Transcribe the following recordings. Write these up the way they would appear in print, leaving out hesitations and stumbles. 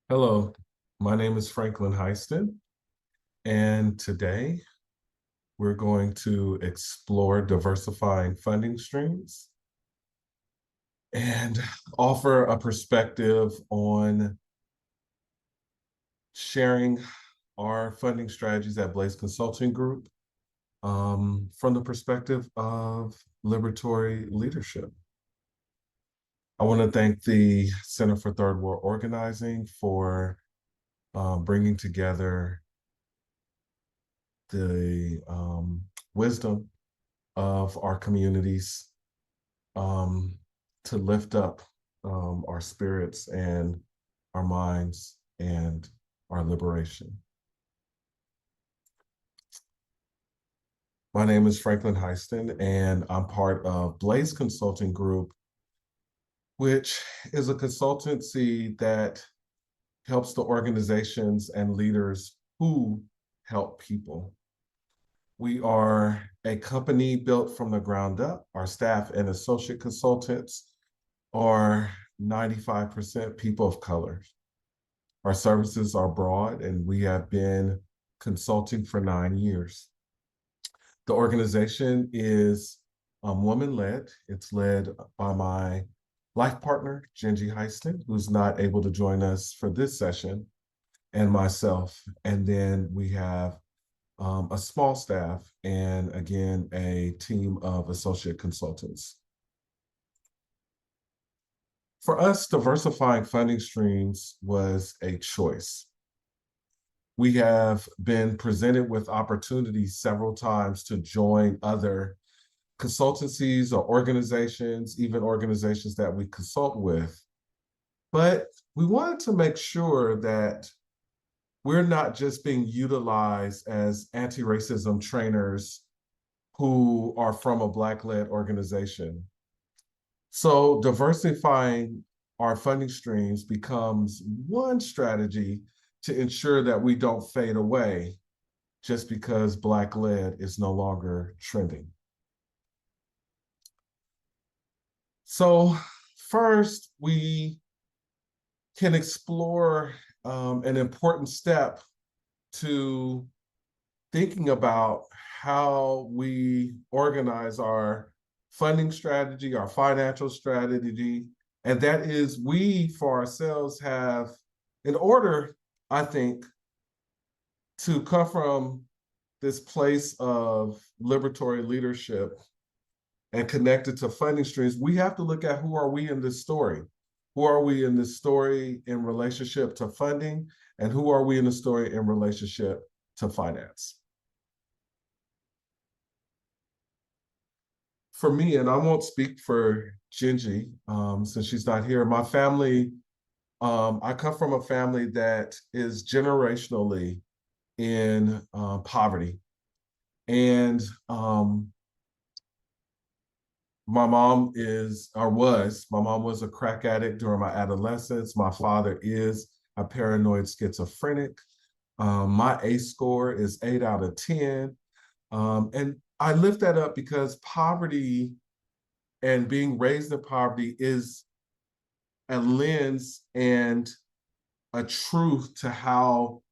Hello, my name is Franklin Hysten, and today we're going to explore diversifying funding streams and offer a perspective on sharing our funding strategies at Blaze Consulting Group from the perspective of liberatory leadership. I want to thank the Center for Third World Organizing for bringing together the wisdom of our communities um, to lift up our spirits and our minds and our liberation. My name is Franklin Hysten, and I'm part of Blaze Consulting Group, which is a consultancy that helps the organizations and leaders who help people. We are a company built from the ground up. Our staff and associate consultants are 95% people of color. Our services are broad, and we have been consulting for 9 years. The organization is woman-led. It's led by my life partner, Genji Hysten, who's not able to join us for this session, and myself. And then we have a small staff, and again, a team of associate consultants. For us, diversifying funding streams was a choice. We have been presented with opportunities several times to join other consultancies or organizations, even organizations that we consult with. But we wanted to make sure that we're not just being utilized as anti-racism trainers who are from a Black-led organization. So diversifying our funding streams becomes one strategy to ensure that we don't fade away just because Black-led is no longer trending. So first, we can explore an important step to thinking about how we organize our funding strategy, our financial strategy, and that is we for ourselves have, in order, I think, to come from this place of liberatory leadership and connected to funding streams, we have to look at who are we in this story? Who are we in this story in relationship to funding? And who are we in the story in relationship to finance? For me, and I won't speak for Gingy since she's not here, my family, I come from a family that is generationally in poverty. And my mom was a crack addict during my adolescence. My father is a paranoid schizophrenic. My ACE score is 8 out of 10. And I lift that up because poverty and being raised in poverty is a lens and a truth to how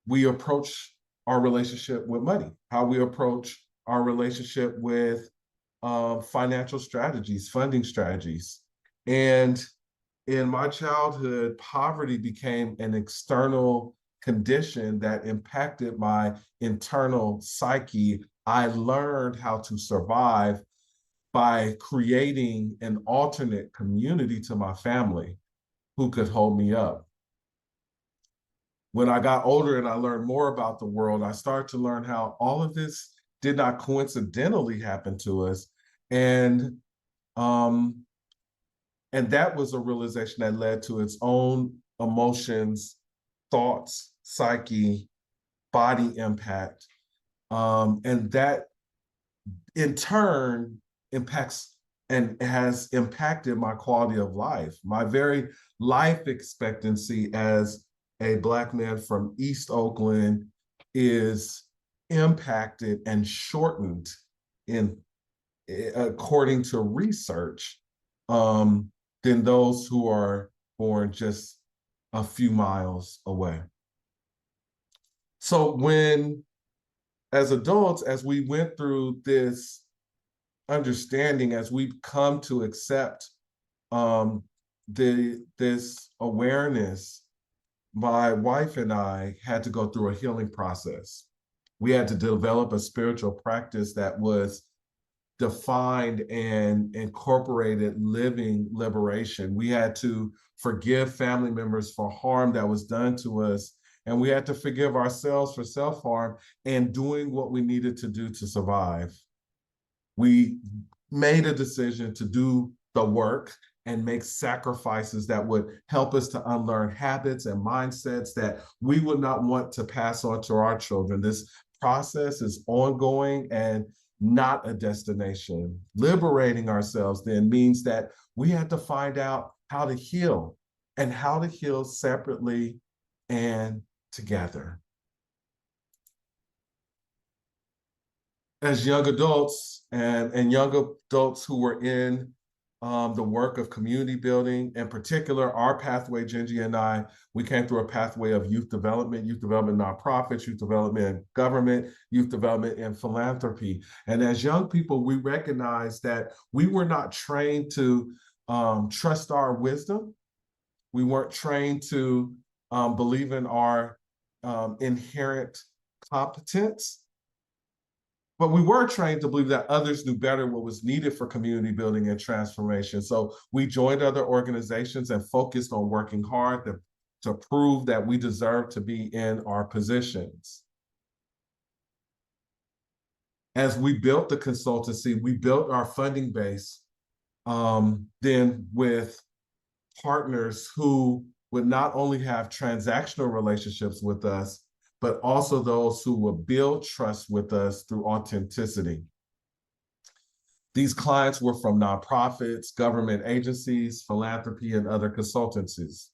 we approach our relationship with money, how we approach our relationship with financial strategies, funding strategies. And in my childhood, poverty became an external condition that impacted my internal psyche. I learned how to survive by creating an alternate community to my family who could hold me up. When I got older and I learned more about the world, I started to learn how all of this did not coincidentally happen to us. And that was a realization that led to its own emotions, thoughts, psyche, body impact. And that in turn impacts and has impacted my quality of life. My very life expectancy as a Black man from East Oakland is impacted and shortened according to research than those who are born just a few miles away. So when, as adults, as we went through this understanding, as we come to accept this awareness, my wife and I had to go through a healing process. We had to develop a spiritual practice that was defined and incorporated living liberation. We had to forgive family members for harm that was done to us. And we had to forgive ourselves for self-harm and doing what we needed to do to survive. We made a decision to do the work and make sacrifices that would help us to unlearn habits and mindsets that we would not want to pass on to our children. This process is ongoing and not a destination. Liberating ourselves then means that we had to find out how to heal and how to heal separately and together. As young adults and young adults who were in the work of community building, in particular, our pathway, Gingy and I, we came through a pathway of youth development nonprofits, youth development government, youth development and philanthropy. And as young people, we recognized that we were not trained to trust our wisdom. We weren't trained to believe in our inherent competence. But we were trained to believe that others knew better what was needed for community building and transformation. So we joined other organizations and focused on working hard to prove that we deserve to be in our positions. As we built the consultancy, we built our funding base then with partners who would not only have transactional relationships with us, but also those who will build trust with us through authenticity. These clients were from nonprofits, government agencies, philanthropy, and other consultancies.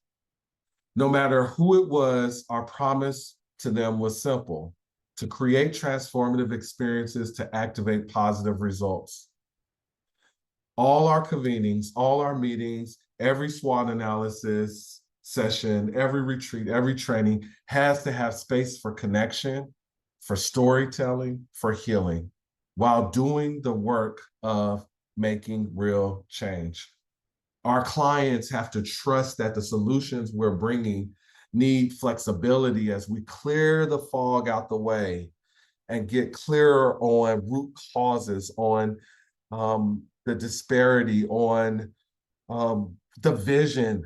No matter who it was, our promise to them was simple: to create transformative experiences to activate positive results. All our convenings, all our meetings, every SWOT analysis session, every retreat, every training has to have space for connection, for storytelling, for healing, while doing the work of making real change. Our clients have to trust that the solutions we're bringing need flexibility as we clear the fog out the way and get clearer on root causes, on the disparity, on the vision.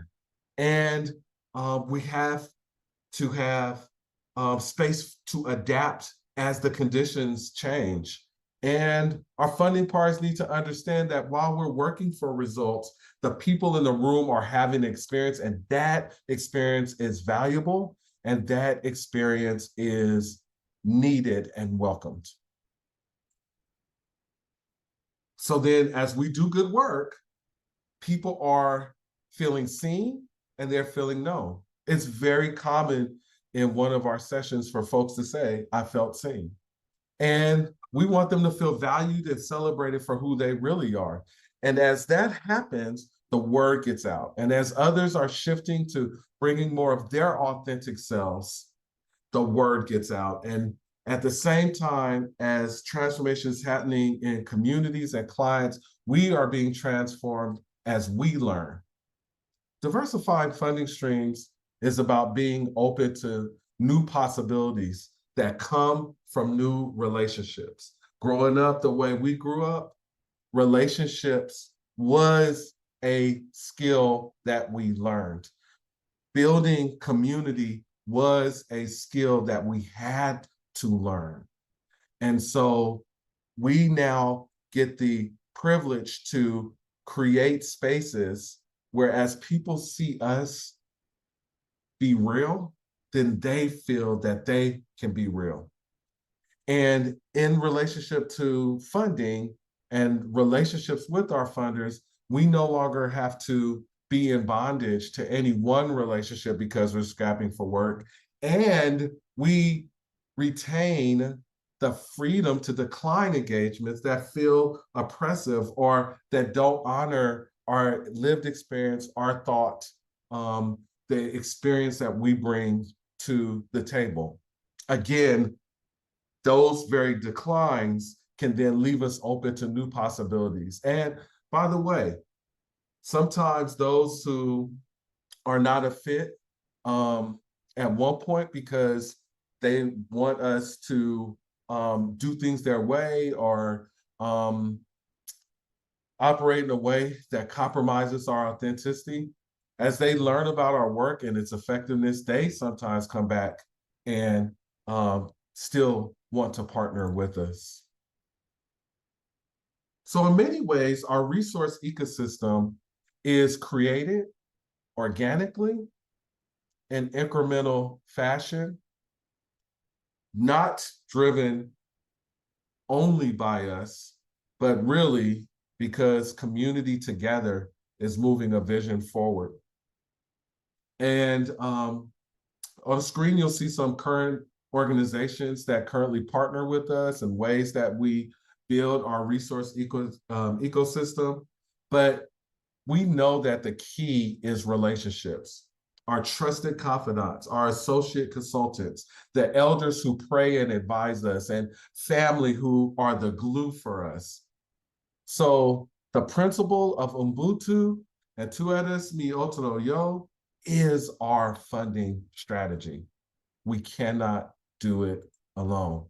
And we have to have space to adapt as the conditions change. And our funding partners need to understand that while we're working for results, the people in the room are having an experience, and that experience is valuable, and that experience is needed and welcomed. So then as we do good work, people are feeling seen and they're feeling known. It's very common in one of our sessions for folks to say, I felt seen. And we want them to feel valued and celebrated for who they really are. And as that happens, the word gets out. And as others are shifting to bringing more of their authentic selves, the word gets out. And at the same time as transformation is happening in communities and clients, we are being transformed as we learn. Diversifying funding streams is about being open to new possibilities that come from new relationships. Growing up the way we grew up, relationships was a skill that we learned. Building community was a skill that we had to learn. And so we now get the privilege to create spaces where as people see us be real, then they feel that they can be real. And in relationship to funding and relationships with our funders, we no longer have to be in bondage to any one relationship because we're scrapping for work. And we retain the freedom to decline engagements that feel oppressive or that don't honor our lived experience, our thought, the experience that we bring to the table. Again, those very declines can then leave us open to new possibilities. And by the way, sometimes those who are not a fit at one point because they want us to do things their way or operate in a way that compromises our authenticity. As they learn about our work and its effectiveness, they sometimes come back and still want to partner with us. So in many ways, our resource ecosystem is created organically in incremental fashion, not driven only by us, but really because community together is moving a vision forward. And on the screen, you'll see some current organizations that currently partner with us and ways that we build our resource ecosystem. But we know that the key is relationships. Our trusted confidants, our associate consultants, the elders who pray and advise us, and family who are the glue for us. So the principle of Ubuntu and Tu eres mi otro yo is our funding strategy. We cannot do it alone.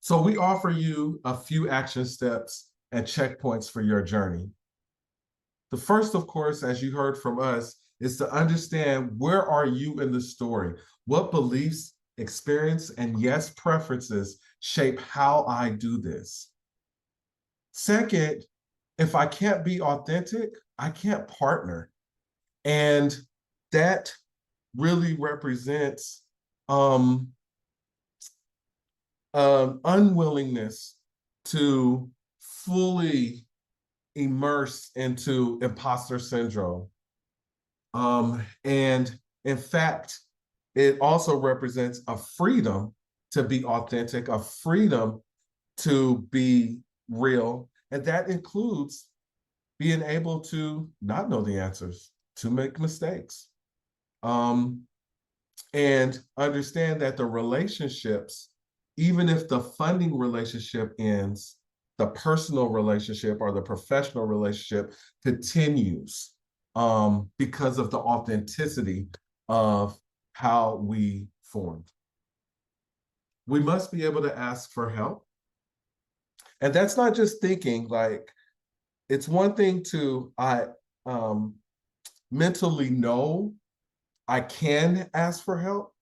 So we offer you a few action steps and checkpoints for your journey. The first, of course, as you heard from us, is to understand where are you in the story? What beliefs, experience, and yes, preferences shape how I do this? Second, if I can't be authentic, I can't partner. And that really represents unwillingness to fully immerse into imposter syndrome. And in fact, it also represents a freedom to be authentic, a freedom to be real. And that includes being able to not know the answers, to make mistakes. And understand that the relationships, even if the funding relationship ends, the personal relationship or the professional relationship continues because of the authenticity of how we formed. We must be able to ask for help. And that's not just thinking, like, it's one thing to mentally know I can ask for help.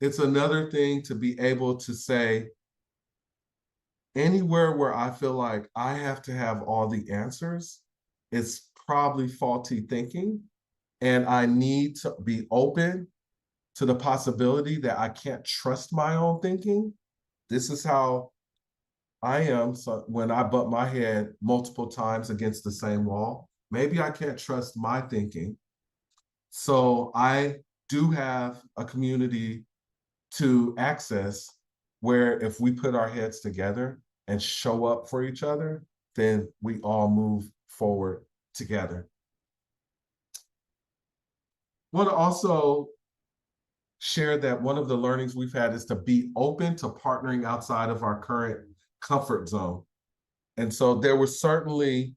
It's another thing to be able to say, anywhere where I feel like I have to have all the answers, it's probably faulty thinking. And I need to be open to the possibility that I can't trust my own thinking. This is how I am. So when I butt my head multiple times against the same wall, maybe I can't trust my thinking. So I do have a community to access where if we put our heads together and show up for each other, then we all move forward together. I want to also share that one of the learnings we've had is to be open to partnering outside of our current comfort zone. And so there were certainly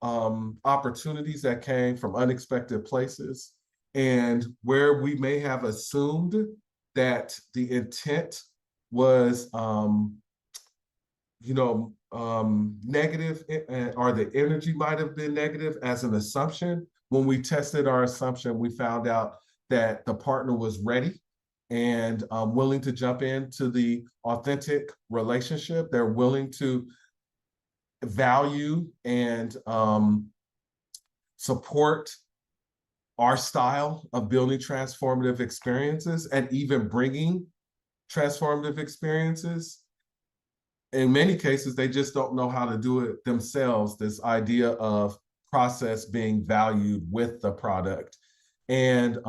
opportunities that came from unexpected places, and where we may have assumed that the intent was negative, or the energy might have been negative as an assumption. When we tested our assumption, we found out that the partner was ready and willing to jump into the authentic relationship. They're willing to value and support our style of building transformative experiences and even bringing transformative experiences. In many cases, they just don't know how to do it themselves, this idea of process being valued with the product. And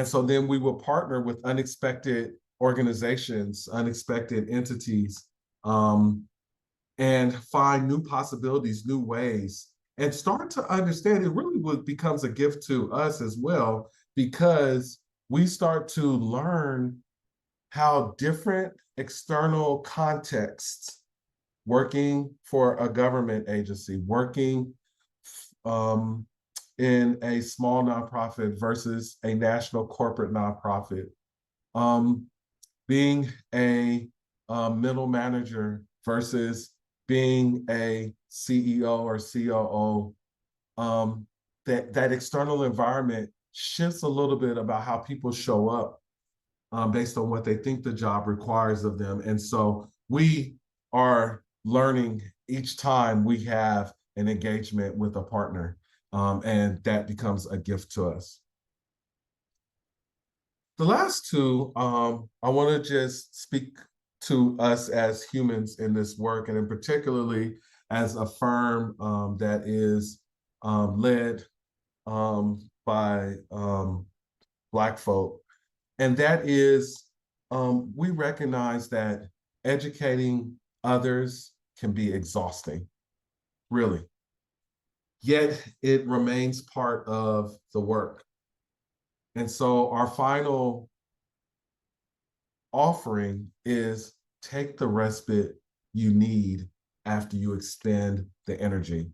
so then we will partner with unexpected organizations, unexpected entities, and find new possibilities, new ways, and start to understand it really becomes a gift to us as well, because we start to learn how different external contexts, working for a government agency, working in a small nonprofit versus a national corporate nonprofit, being a middle manager versus being a CEO or COO, that external environment shifts a little bit about how people show up based on what they think the job requires of them. And so we are learning each time we have an engagement with a partner, and that becomes a gift to us. The last two, I want to just speak to us as humans in this work, and in particularly as a firm that is led by Black folk. And that is, we recognize that educating others can be exhausting, really. Yet it remains part of the work. And so our final offering is take the respite you need after you expend the energy.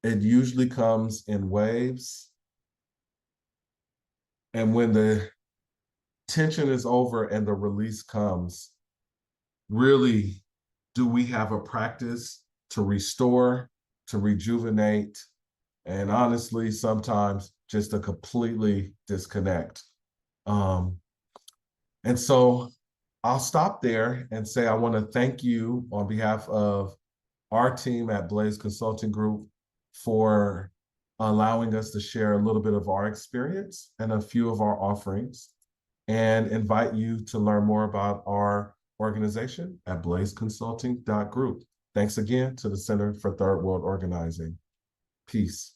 It usually comes in waves. And when the tension is over and the release comes, really, do we have a practice to restore, to rejuvenate, and honestly, sometimes just to completely disconnect? And so I'll stop there and say I want to thank you on behalf of our team at Blaze Consulting Group for allowing us to share a little bit of our experience and a few of our offerings, and invite you to learn more about our organization at blazeconsulting.group. Thanks again to the Center for Third World Organizing. Peace.